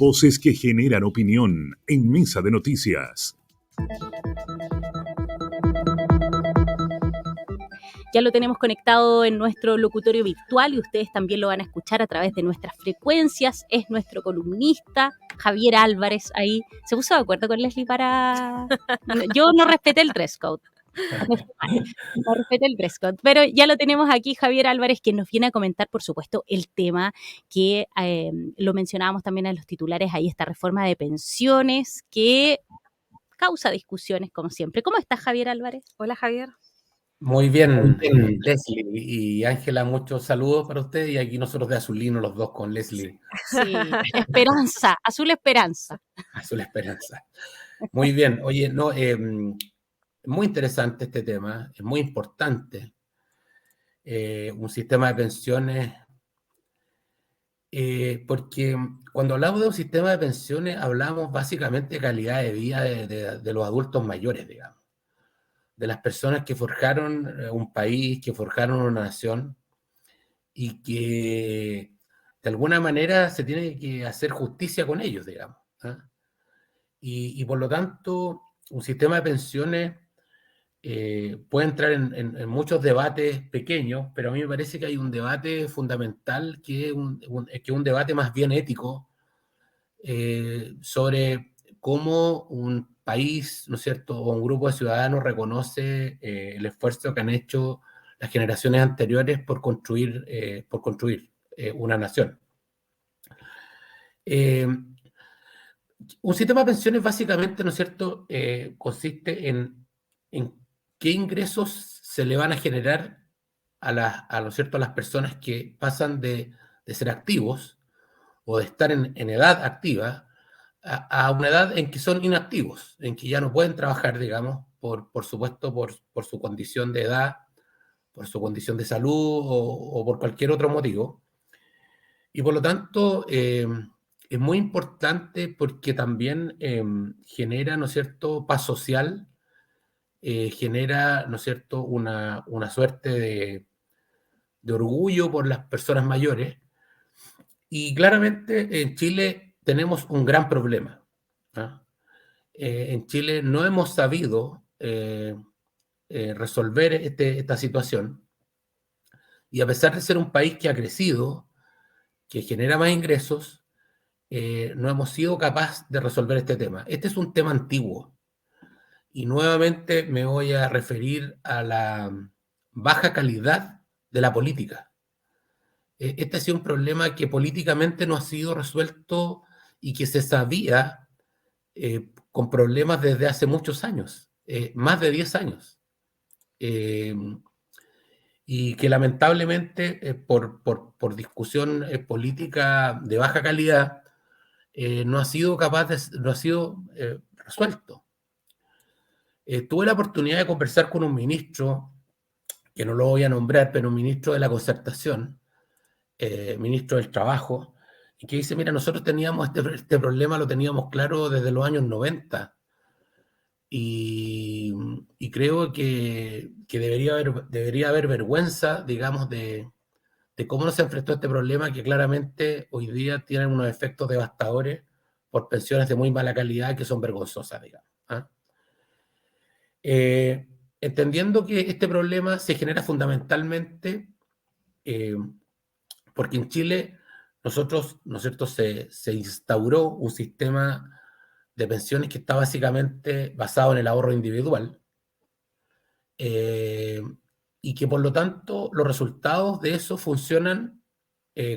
Voces que generan opinión en Mesa de Noticias. Ya lo tenemos conectado en nuestro locutorio virtual y ustedes también lo van a escuchar a través de nuestras frecuencias. Es nuestro columnista, Javier Álvarez, ahí. ¿Se puso de acuerdo con Leslie para...? Yo no respeté el dress code. No respeté el dress code, pero ya lo tenemos aquí, Javier Álvarez, que nos viene a comentar, por supuesto, el tema que lo mencionábamos también en los titulares, ahí esta reforma de pensiones que causa discusiones, como siempre. ¿Cómo estás, Javier Álvarez? Hola, Javier. Muy bien, Leslie y Ángela, muchos saludos para ustedes, y aquí nosotros de Azulino, los dos con Leslie. Sí, Esperanza, Azul Esperanza. Azul Esperanza. Muy bien, oye, no, muy interesante este tema, es muy importante. Un sistema de pensiones, porque cuando hablamos de un sistema de pensiones hablamos básicamente de calidad de vida de los adultos mayores, digamos, de las personas que forjaron un país, que forjaron una nación, y que de alguna manera se tiene que hacer justicia con ellos, digamos. Y por lo tanto, un sistema de pensiones puede entrar en muchos debates pequeños, pero a mí me parece que hay un debate fundamental que es un debate más bien ético sobre cómo un país, ¿no es cierto?, o un grupo de ciudadanos reconoce el esfuerzo que han hecho las generaciones anteriores por construir una nación. Un sistema de pensiones básicamente, ¿no es cierto?, consiste en qué ingresos se le van a generar ¿no es cierto?, a las personas que pasan de ser activos o de estar en edad activa a una edad en que son inactivos, en que ya no pueden trabajar, digamos, por supuesto, por su condición de edad, por su condición de salud o por cualquier otro motivo. Y por lo tanto, es muy importante porque también genera, ¿no es cierto?, paz social, genera, ¿no es cierto?, una suerte de orgullo por las personas mayores. Y claramente en Chile tenemos un gran problema. En Chile no hemos sabido resolver esta situación, y a pesar de ser un país que ha crecido, que genera más ingresos, no hemos sido capaces de resolver este tema. Este es un tema antiguo, y nuevamente me voy a referir a la baja calidad de la política. Este ha sido un problema que políticamente no ha sido resuelto y que se sabía con problemas desde hace muchos años, más de 10 años. Y que lamentablemente por discusión política de baja calidad no ha sido resuelto. Tuve la oportunidad de conversar con un ministro, que no lo voy a nombrar, pero un ministro de la Concertación, ministro del Trabajo, y que dice, mira, nosotros teníamos este problema, lo teníamos claro desde los años 90, y creo que debería haber vergüenza, digamos, de cómo no se enfrentó a este problema, que claramente hoy día tienen unos efectos devastadores por pensiones de muy mala calidad que son vergonzosas, digamos. Entendiendo que este problema se genera fundamentalmente porque en Chile nosotros, ¿no es cierto?, se instauró un sistema de pensiones que está básicamente basado en el ahorro individual, y que por lo tanto los resultados de eso funcionan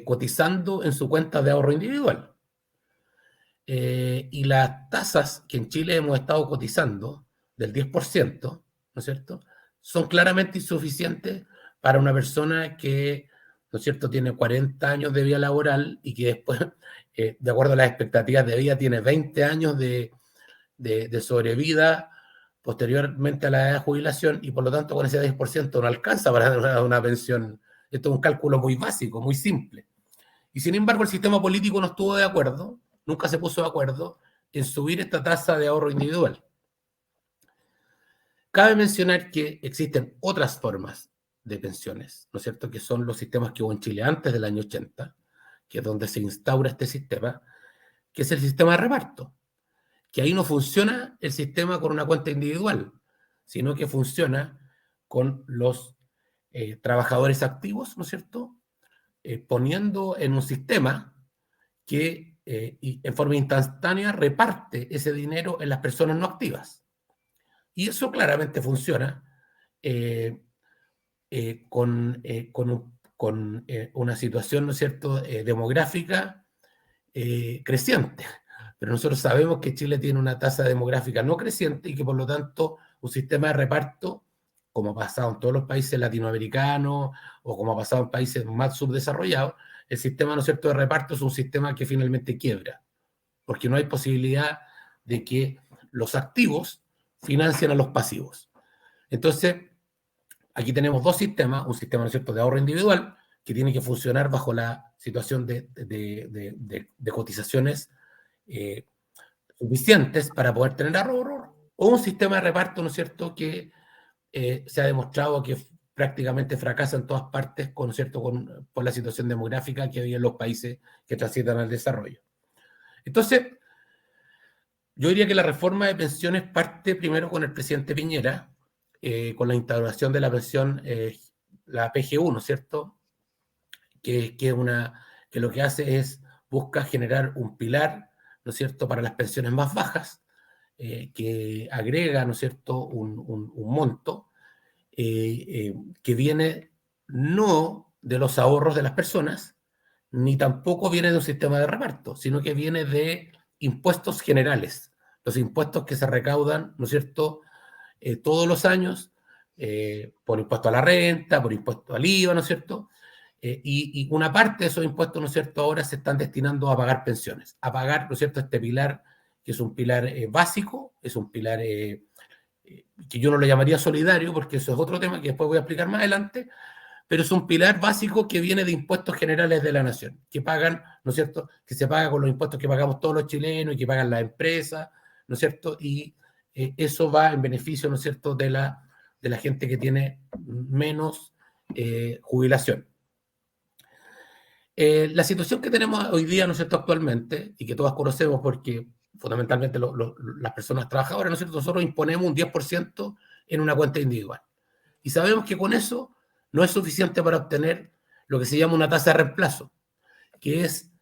cotizando en su cuenta de ahorro individual. Y las tasas que en Chile hemos estado cotizando, del 10%, ¿no es cierto?, son claramente insuficientes para una persona que, ¿no es cierto?, tiene 40 años de vida laboral y que después, de acuerdo a las expectativas de vida, tiene 20 años de sobrevida posteriormente a la edad de jubilación, y por lo tanto con ese 10% no alcanza para dar una pensión. Esto es un cálculo muy básico, muy simple. Y sin embargo el sistema político no estuvo de acuerdo, nunca se puso de acuerdo en subir esta tasa de ahorro individual. Cabe mencionar que existen otras formas de pensiones, ¿no es cierto?, que son los sistemas que hubo en Chile antes del año 80, que es donde se instaura este sistema, que es el sistema de reparto, que ahí no funciona el sistema con una cuenta individual, sino que funciona con los trabajadores activos, ¿no es cierto? Poniendo en un sistema que y en forma instantánea reparte ese dinero en las personas no activas. Y eso claramente funciona eh, con una situación, ¿no es cierto?, demográfica creciente. Pero nosotros sabemos que Chile tiene una tasa demográfica no creciente y que por lo tanto un sistema de reparto, como ha pasado en todos los países latinoamericanos o como ha pasado en países más subdesarrollados, el sistema, ¿no es cierto?, de reparto es un sistema que finalmente quiebra, porque no hay posibilidad de que los activos financien a los pasivos. Entonces, aquí tenemos dos sistemas, un sistema, ¿no es cierto?, de ahorro individual, que tiene que funcionar bajo la situación de cotizaciones suficientes para poder tener ahorro, o un sistema de reparto, ¿no es cierto?, que se ha demostrado que prácticamente fracasa en todas partes, ¿no es cierto?, por la situación demográfica que hay en los países que transitan al desarrollo. Entonces, yo diría que la reforma de pensiones parte primero con el presidente Piñera, con la instauración de la pensión, la PGU, ¿no es cierto?, que lo que hace es busca generar un pilar, ¿no es cierto?, para las pensiones más bajas, que agrega, ¿no es cierto?, un monto que viene no de los ahorros de las personas, ni tampoco viene de un sistema de reparto, sino que viene de impuestos generales, los impuestos que se recaudan, ¿no es cierto?, todos los años, por impuesto a la renta, por impuesto al IVA, ¿no es cierto?, y una parte de esos impuestos, ¿no es cierto?, ahora se están destinando a pagar pensiones, a pagar, ¿no es cierto?, este pilar, que es un pilar básico, es un pilar que yo no lo llamaría solidario, porque eso es otro tema que después voy a explicar más adelante, pero es un pilar básico que viene de impuestos generales de la nación, que pagan, ¿no es cierto?, que se paga con los impuestos que pagamos todos los chilenos y que pagan las empresas, ¿no es cierto?, y eso va en beneficio, ¿no es cierto?, de la gente que tiene menos jubilación. La situación que tenemos hoy día, ¿no es cierto?, actualmente, y que todas conocemos porque fundamentalmente las personas trabajadoras, ¿no es cierto?, nosotros imponemos un 10% en una cuenta individual. Y sabemos que con eso no es suficiente para obtener lo que se llama una tasa de reemplazo, que es,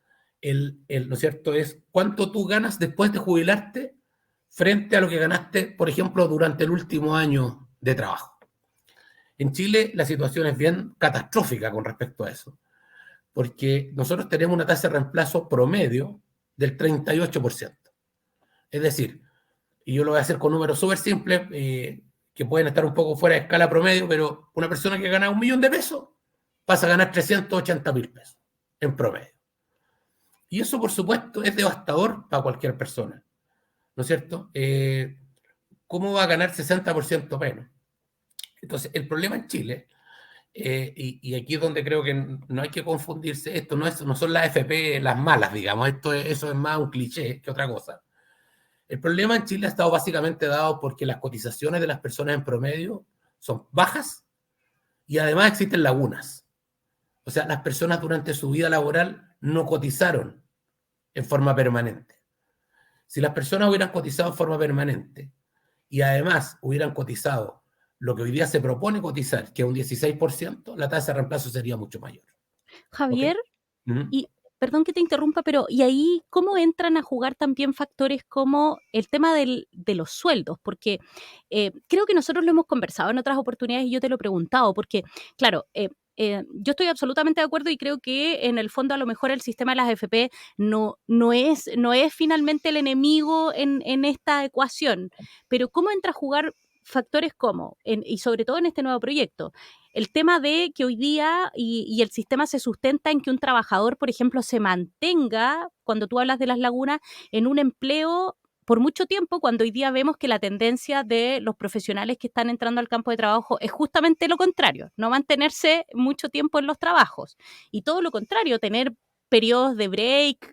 ¿no es cierto?, es cuánto tú ganas después de jubilarte frente a lo que ganaste, por ejemplo, durante el último año de trabajo. En Chile la situación es bien catastrófica con respecto a eso, porque nosotros tenemos una tasa de reemplazo promedio del 38%. Es decir, y yo lo voy a hacer con números súper simples, que pueden estar un poco fuera de escala promedio, pero una persona que gana 1.000.000 de pesos pasa a ganar 380.000 pesos en promedio. Y eso, por supuesto, es devastador para cualquier persona, ¿no es cierto? ¿Cómo va a ganar 60% menos? Entonces, el problema en Chile, y aquí es donde creo que no hay que confundirse, esto no son las FP las malas, digamos, eso es más un cliché que otra cosa. El problema en Chile ha estado básicamente dado porque las cotizaciones de las personas en promedio son bajas y además existen lagunas. O sea, las personas durante su vida laboral no cotizaron en forma permanente. Si las personas hubieran cotizado en forma permanente y además hubieran cotizado lo que hoy día se propone cotizar, que es un 16%, la tasa de reemplazo sería mucho mayor. ¿Ok? Javier, Uh-huh. y perdón que te interrumpa, pero ¿y ahí cómo entran a jugar también factores como el tema de los sueldos? Porque creo que nosotros lo hemos conversado en otras oportunidades y yo te lo he preguntado, porque claro, yo estoy absolutamente de acuerdo y creo que en el fondo a lo mejor el sistema de las FP no es finalmente el enemigo en esta ecuación, pero ¿cómo entra a jugar factores como, y sobre todo en este nuevo proyecto? El tema de que hoy día y el sistema se sustenta en que un trabajador, por ejemplo, se mantenga, cuando tú hablas de las lagunas, en un empleo por mucho tiempo, cuando hoy día vemos que la tendencia de los profesionales que están entrando al campo de trabajo es justamente lo contrario, no mantenerse mucho tiempo en los trabajos y todo lo contrario, tener periodos de break,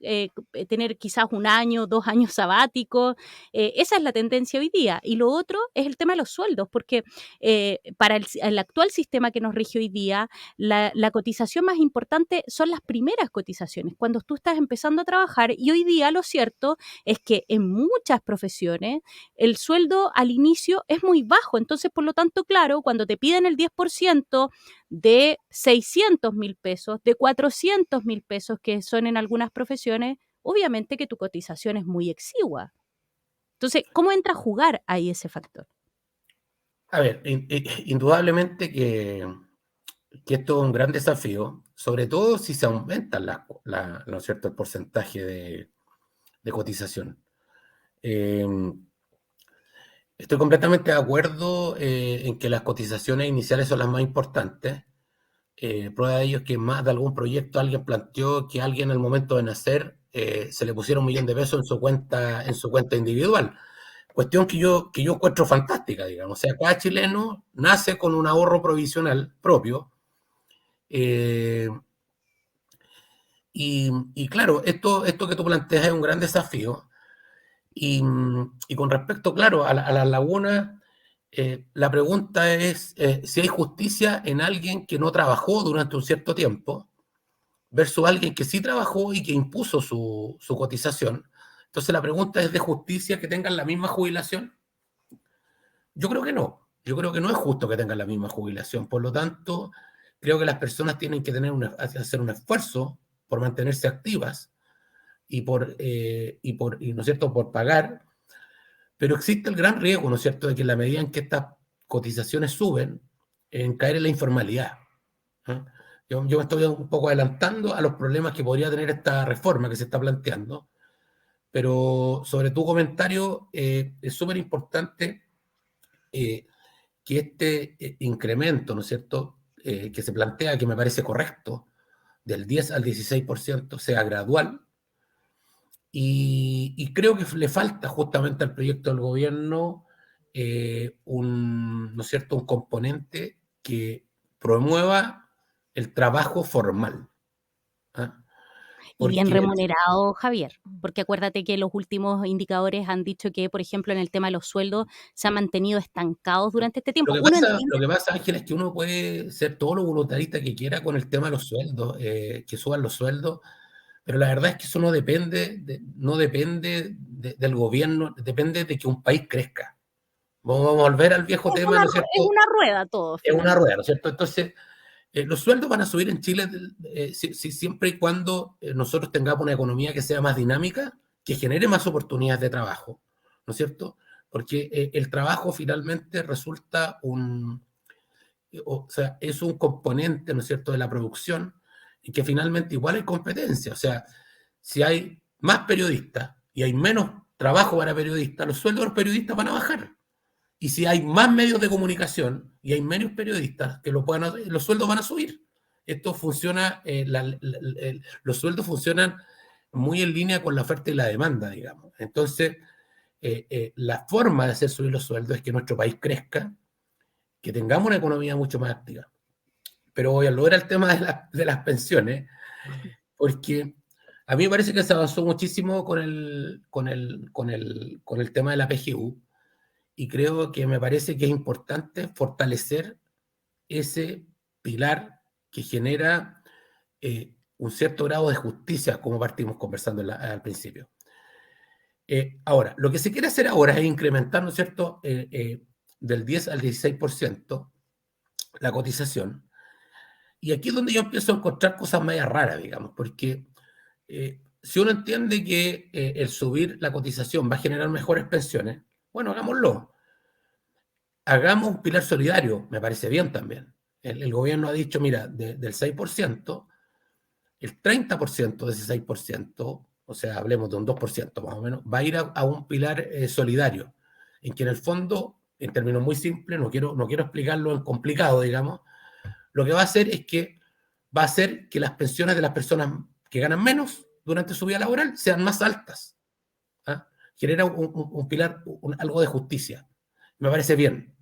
tener quizás 1 año, 2 años sabáticos. Esa es la tendencia hoy día. Y lo otro es el tema de los sueldos, porque para el actual sistema que nos rige hoy día, la cotización más importante son las primeras cotizaciones, cuando tú estás empezando a trabajar, y hoy día lo cierto es que en muchas profesiones el sueldo al inicio es muy bajo. Entonces, por lo tanto, claro, cuando te piden el 10% de 600.000 pesos, de 400.000 pesos, que son en algunas profesiones, obviamente que tu cotización es muy exigua. Entonces, ¿cómo entra a jugar ahí ese factor? A ver, indudablemente que esto es un gran desafío, sobre todo si se aumenta ¿no es cierto?, el porcentaje de cotización. Estoy completamente de acuerdo en que las cotizaciones iniciales son las más importantes. Prueba de ello es que más de algún proyecto alguien planteó que alguien al momento de nacer se le pusiera 1.000.000 de pesos en su cuenta individual. Cuestión que yo encuentro fantástica, digamos. O sea, cada chileno nace con un ahorro provisional propio. Y claro, esto que tú planteas es un gran desafío. Y con respecto, claro, a las lagunas, la pregunta es si hay justicia en alguien que no trabajó durante un cierto tiempo versus alguien que sí trabajó y que impuso su cotización. Entonces la pregunta es de justicia que tengan la misma jubilación. Yo creo que no. Yo creo que no es justo que tengan la misma jubilación. Por lo tanto, creo que las personas tienen que hacer un esfuerzo por mantenerse activas y ¿no es cierto?, por pagar. Pero existe el gran riesgo, ¿no es cierto?, de que en la medida en que estas cotizaciones suben, en caer en la informalidad. ¿Eh? Yo me estoy un poco adelantando a los problemas que podría tener esta reforma que se está planteando, pero sobre tu comentario, es súper importante que este incremento, ¿no es cierto?, que se plantea, que me parece correcto, del 10 al 16% sea gradual. Y creo que le falta justamente al proyecto del gobierno ¿no es cierto?, un componente que promueva el trabajo formal. ¿Ah? Y bien Porque, remunerado, Javier, porque acuérdate que los últimos indicadores han dicho que, por ejemplo, en el tema de los sueldos se han mantenido estancados durante este tiempo. Uno entiende. lo que pasa, Ángel, es que uno puede ser todo lo voluntarista que quiera con el tema de los sueldos, que suban los sueldos, pero la verdad es que eso no depende del gobierno, depende de que un país crezca. Vamos a volver al viejo tema, ¿no es Es cierto? una rueda todo, Es una finalmente. rueda, ¿no es cierto? Entonces, los sueldos van a subir en Chile siempre y cuando nosotros tengamos una economía que sea más dinámica, que genere más oportunidades de trabajo, ¿no es cierto? Porque el trabajo finalmente resulta o sea, es un componente, ¿no es cierto?, de la producción, y que finalmente igual hay competencia. O sea, si hay más periodistas y hay menos trabajo para periodistas, los sueldos de los periodistas van a bajar. Y si hay más medios de comunicación y hay menos periodistas que lo puedan hacer, los sueldos van a subir. Esto funciona, los sueldos funcionan muy en línea con la oferta y la demanda, digamos. Entonces, la forma de hacer subir los sueldos es que nuestro país crezca, que tengamos una economía mucho más activa. Pero voy a volver al tema de las pensiones, porque a mí me parece que se avanzó muchísimo con el tema de la PGU, y creo que me parece que es importante fortalecer ese pilar que genera un cierto grado de justicia, como partimos conversando al principio. Ahora, lo que se quiere hacer ahora es incrementar, ¿no es cierto?, del 10 al 16% la cotización. Y aquí es donde yo empiezo a encontrar cosas medio raras, digamos, porque si uno entiende que el subir la cotización va a generar mejores pensiones, bueno, hagámoslo. Hagamos un pilar solidario, me parece bien también. El gobierno ha dicho, mira, del 6%, el 30% de ese 6%, o sea, hablemos de un 2% más o menos, va a ir a un pilar solidario, en que en el fondo, en términos muy simples, no quiero explicarlo en complicado, digamos, lo que va a hacer es que va a hacer que las pensiones de las personas que ganan menos durante su vida laboral sean más altas. ¿Ah? Genera un pilar, algo de justicia. Me parece bien.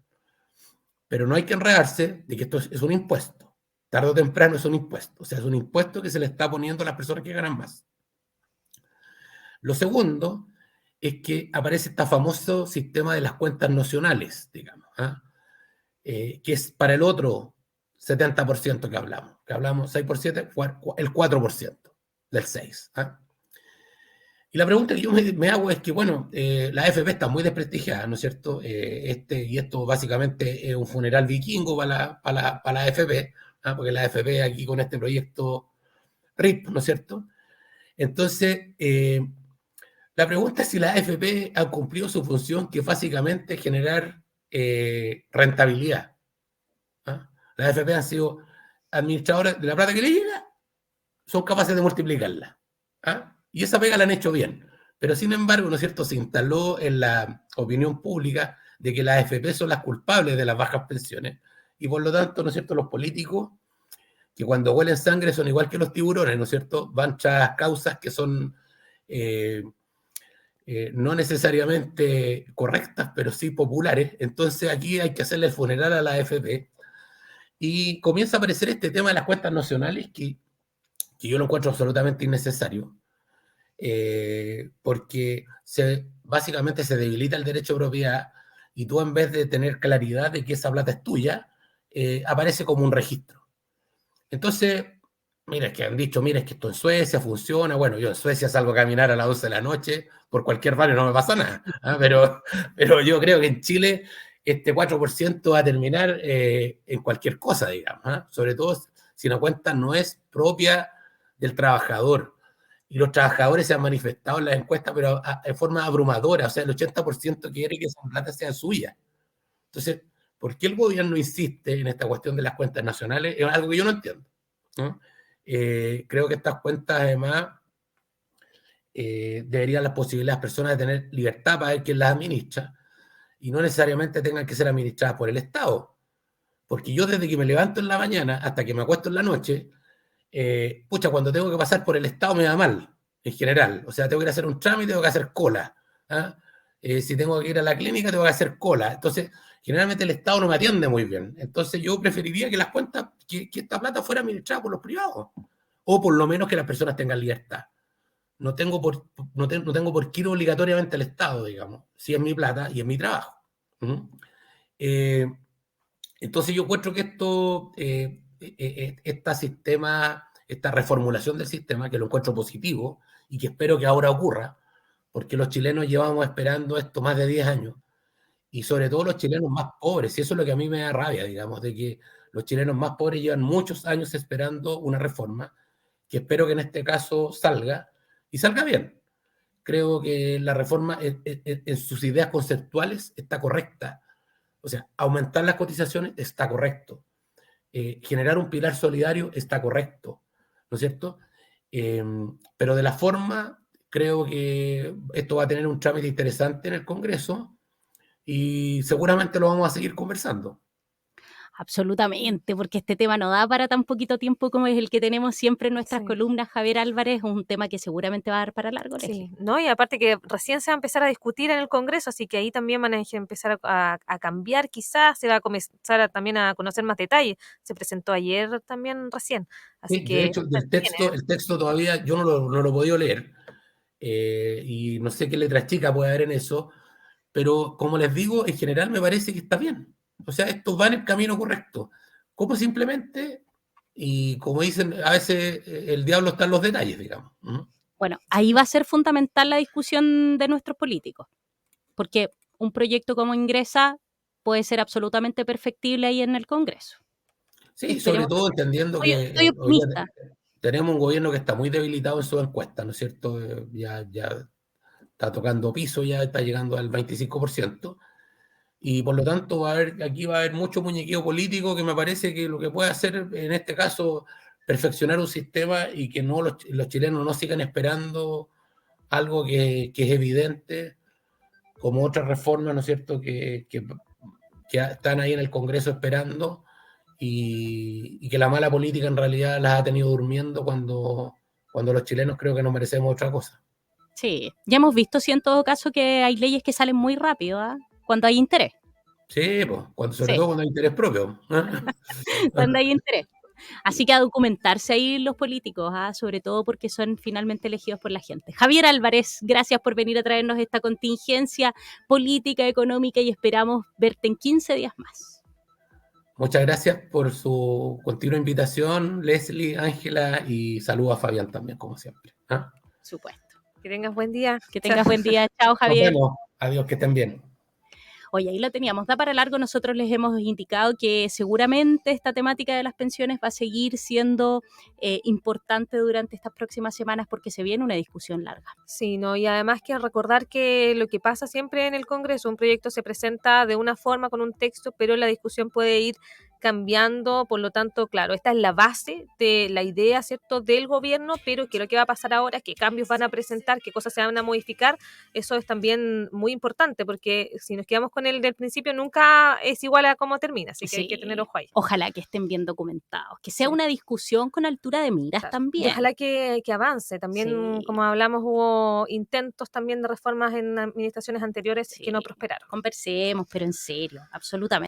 Pero no hay que enredarse de que esto es un impuesto. Tarde o temprano es un impuesto. O sea, es un impuesto que se le está poniendo a las personas que ganan más. Lo segundo es que aparece este famoso sistema de las cuentas nocionales, digamos, ¿ah? Que es para el otro 70% que hablamos 6 por 7, el 4% del 6. ¿Ah? Y la pregunta que yo me hago es que, bueno, la AFP está muy desprestigiada, ¿no es cierto? Y esto básicamente es un funeral vikingo para la AFP, ¿ah? Porque la AFP aquí con este proyecto RIP, ¿no es cierto? Entonces, la pregunta es si la AFP ha cumplido su función, que es básicamente generar rentabilidad. ¿Ah? Las AFP han sido administradoras de la plata que le llega, son capaces de multiplicarla. ¿Ah? Y esa pega la han hecho bien. Pero sin embargo, ¿no es cierto?, se instaló en la opinión pública de que las AFP son las culpables de las bajas pensiones. Y por lo tanto, ¿no es cierto?, los políticos, que cuando huelen sangre son igual que los tiburones, ¿no es cierto?, van tras causas que son no necesariamente correctas, pero sí populares. Entonces aquí hay que hacerle el funeral a la AFP. Y comienza a aparecer este tema de las cuentas nacionales que yo lo encuentro absolutamente innecesario, porque básicamente se debilita el derecho de propiedad y tú, en vez de tener claridad de que esa plata es tuya, aparece como un registro. Entonces, mira, es que han dicho, mira, es que esto en Suecia funciona. Bueno, yo en Suecia salgo a caminar a las 12 de la noche por cualquier barrio, no me pasa nada. ¿Ah? Pero yo creo que en Chile este 4% va a terminar en cualquier cosa, digamos. ¿Ah? Sobre todo si la cuenta no es propia del trabajador. Y los trabajadores se han manifestado en las encuestas, pero en forma abrumadora. O sea, el 80% quiere que esa plata sea suya. Entonces, ¿por qué el gobierno insiste en esta cuestión de las cuentas nacionales? Es algo que yo no entiendo, ¿no? Creo que estas cuentas, además, deberían las posibilidades de las personas de tener libertad para ver quién las administra y no necesariamente tengan que ser administradas por el Estado. Porque yo, desde que me levanto en la mañana hasta que me acuesto en la noche, pucha, cuando tengo que pasar por el Estado me va mal, en general. O sea, tengo que ir a hacer un trámite, tengo que hacer cola. ¿Ah? Si tengo que ir a la clínica, tengo que hacer cola. Entonces, generalmente el Estado no me atiende muy bien. Entonces, yo preferiría que las cuentas, que esta plata fuera administrada por los privados. O por lo menos que las personas tengan libertad. No tengo por qué ir obligatoriamente al Estado, digamos, si es mi plata y es mi trabajo. ¿Mm? Entonces yo encuentro que esta reformulación del sistema, que lo encuentro positivo y que espero que ahora ocurra, porque los chilenos llevamos esperando esto más de 10 años, y sobre todo los chilenos más pobres, y eso es lo que a mí me da rabia, digamos, de que los chilenos más pobres llevan muchos años esperando una reforma, que espero que en este caso salga, y salga bien. Creo que la reforma en sus ideas conceptuales está correcta. O sea, aumentar las cotizaciones está correcto. Generar un pilar solidario está correcto, ¿no es cierto? Pero de la forma, creo que esto va a tener un trámite interesante en el Congreso y seguramente lo vamos a seguir conversando. Absolutamente, porque este tema no da para tan poquito tiempo como es el que tenemos siempre en nuestras columnas. Javier Álvarez, es un tema que seguramente va a dar para largo. Sí, ¿no? Y aparte que recién se va a empezar a discutir en el Congreso, así que ahí también van a empezar a cambiar, quizás se va a comenzar también a conocer más detalles. Se presentó ayer también recién, así Sí, que... de hecho, el texto todavía yo no lo he podido leer, y no sé qué letra chica puede haber en eso, pero como les digo, en general me parece que está bien. O sea, esto va en el camino correcto. Como simplemente, y como dicen, a veces el diablo está en los detalles, digamos. Bueno, ahí va a ser fundamental la discusión de nuestros políticos, porque un proyecto como Ingresa puede ser absolutamente perfectible ahí en el Congreso. Sí, sobre todo entendiendo que Estoy optimista. tenemos un gobierno que está muy debilitado en sus encuestas, ¿no es cierto? Ya está tocando piso, ya está llegando al 25%. Y por lo tanto aquí va a haber mucho muñequeo político, que me parece que lo que puede hacer en este caso perfeccionar un sistema y que no los chilenos no sigan esperando algo que es evidente, como otras reformas, ¿no es cierto?, que están ahí en el Congreso esperando, y que la mala política en realidad las ha tenido durmiendo cuando los chilenos creo que nos merecemos otra cosa. Sí, ya hemos visto, sí, en todo caso, que hay leyes que salen muy rápido, ¿eh? Cuando hay interés. Sí, pues, sobre todo cuando hay interés propio. Cuando hay interés. Así que a documentarse ahí los políticos, sobre todo porque son finalmente elegidos por la gente. Javier Álvarez, gracias por venir a traernos esta contingencia política, económica y esperamos verte en 15 días más. Muchas gracias por su continua invitación, Leslie, Ángela, y saludo a Fabián también, como siempre. ¿Ah? Supuesto. Que tengas buen día. Que tengas buen día. Chao, Nos Javier. vemos. Adiós, que estén bien. Oye, ahí lo teníamos, da para largo. Nosotros les hemos indicado que seguramente esta temática de las pensiones va a seguir siendo importante durante estas próximas semanas porque se viene una discusión larga. Sí, no, y además que recordar que lo que pasa siempre en el Congreso, un proyecto se presenta de una forma con un texto, pero la discusión puede ir cambiando, por lo tanto, claro, esta es la base de la idea, ¿cierto?, del gobierno, pero que lo que va a pasar ahora, qué cambios van a presentar, qué cosas se van a modificar, eso es también muy importante, porque si nos quedamos con el del principio, nunca es igual a cómo termina, así que Sí. hay que tener ojo ahí. Ojalá que estén bien documentados, que sea Sí. una discusión con altura de miras Claro. también. Y ojalá que avance. También, Sí. como hablamos, hubo intentos también de reformas en administraciones anteriores que no prosperaron. Conversemos, pero en serio, absolutamente.